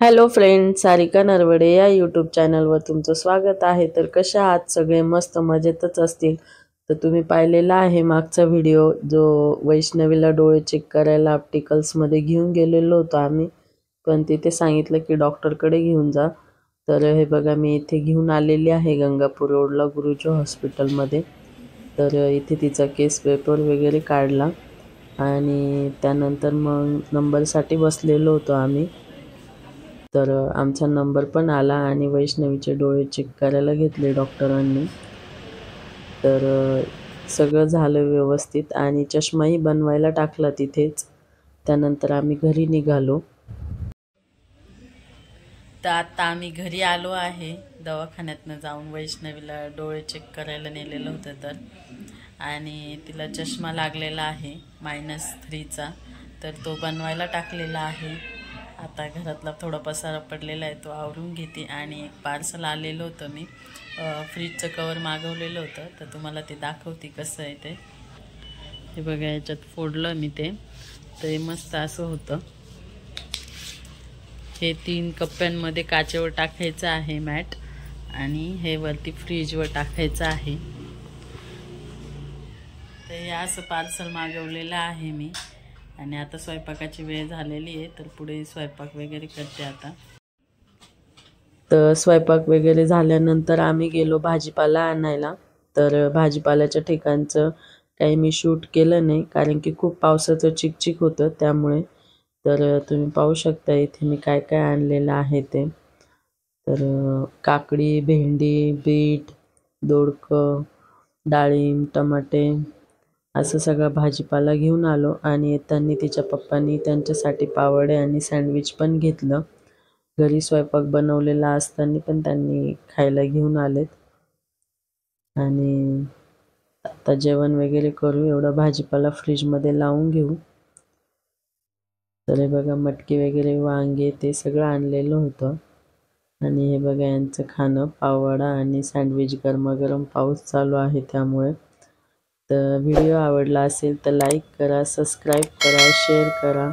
Hello friend, Sarika Narwade या YouTube चॅनलवर तुमचं स्वागत आहे। तर कशा आहात सगळे? मस्त मजेतच असतील। तर तुम्ही पाहिलेला आहे मागचा व्हिडिओ, जो वैष्णवीला डोळे चेक करायला ऑप्टिकल्समध्ये घेऊन गेलेलो होतो आम्ही, पण तिथे सांगितलं की डॉक्टरकडे घेऊन जा। तर हे बघा, मी इथे घेऊन आलेली आहे गंगापूर रोडला गुरुजी हॉस्पिटलमध्ये। तर इथे तिचा केस पेपर वगैरे काढला आणि त्यानंतर मग नंबरसाठी बसलेलो होतो आम्ही। तर आमचा नंबर पण आला आणि वैष्णवीचे डोळे चेक करायला घेतले डॉक्टरांनी। तर सगळं झालं व्यवस्थित आणि चष्माही बनवायला टाकला तिथेच। त्यानंतर आम्ही घरी निघालो। तर आता आम्ही घरी आलो आहे। दवाखान्यातनं जाऊन वैष्णवीला डोळे चेक करायला नेलेलं होतं तर, आणि तिला चष्मा लागलेला आहे -3चा, तर तो बनवायला टाकलेला आहे। आता घरातला थोडा पसारा पडलेला आहे, तो आवरून घेते। आणि एक पार्सल आलेलं होतं, मी फ्रीजचं कवर मागवलेलं होतं, तर तुम्हाला ते दाखवते कसं आहे ते। हे बघा, याच्यात फोडलं मी ते मस्त असं होतं। हे 3 कप्प्यांमध्ये काचेवर टाकायचं आहे मॅट, आणि हे वरती फ्रीजवर टाकायचं आहे। तर हे असं पार्सल मागवलेलं आहे मी। आणि आता स्वयंपाकाची वेळ झालेली आहे, तर पुढे स्वयंपाक वगैरे करते आता। तर स्वयंपाक वगैरे झाल्यानंतर आम्ही गेलो भाजीपाला आणायला। तर भाजीपाल्याच्या ठिकाणचं काही मी शूट केलं नाही, कारण की खूप पावसाचं चिकचिक होतं त्यामुळे। तर तुम्ही पाहू शकता इथे मी काय काय आणलेलं आहे ते। तर काकडी, भेंडी, बीट, दोडकं, डाळिंब, टमाटे असं सगळं भाजीपाला घेऊन आलो। आणि येताना तिच्या पप्पांनी त्यांच्यासाठी पावडे आणि सँडविच पण घेतलं। घरी स्वयंपाक बनवलेला असताना पण त्यांनी खायला घेऊन आलेत। आणि आता जेवण वगैरे करू, एवढा भाजीपाला फ्रीजमध्ये लावून घेऊ। तर हे बघा, मटकी वगैरे, वांगे ते सगळं आणलेलं होतं। आणि हे बघा, यांचं खाणं पाववडा आणि सँडविच, गरमागरम पाऊस चालू आहे त्यामुळे। तर व्हिडिओ आवडला असेल तर लाईक करा, सबस्क्राईब करा, शेअर करा।